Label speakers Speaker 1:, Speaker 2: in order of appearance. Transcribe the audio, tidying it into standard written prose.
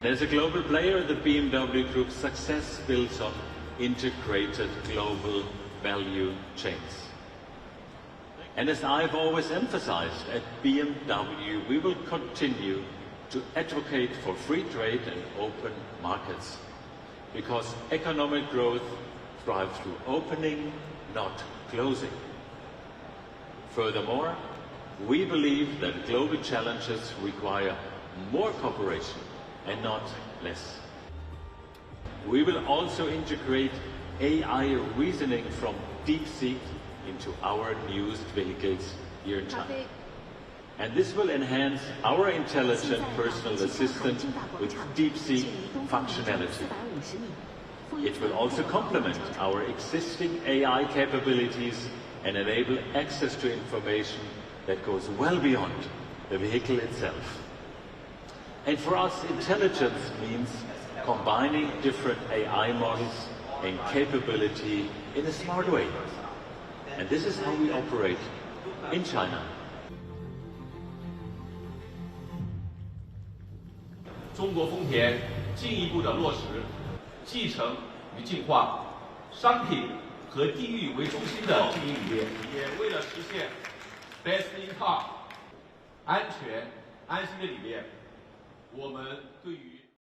Speaker 1: As a global player, the BMW Group's success builds on integrated global value chains. And as I've always emphasized, at BMW, we will continue to advocate for free trade and open markets, because economic growth thrives through opening, not closing. Furthermore, we believe that global challenges require more cooperation and not less. We will also integrate AI reasoning from DeepSeek into our newest vehicles here in China. And this will enhance our intelligent personal assistant with DeepSeek functionality. It will also complement our existing AI capabilities and enable access to information that goes well beyond the vehicle itself. And for us, intelligence means combining different AI models and capability in a smart way. And this is how we operate in China.
Speaker 2: 中国丰田进一步的落实继承与进化商品和地域为中心的经营理念，也为了实现 Best in Car 安全安心的理念，我们对于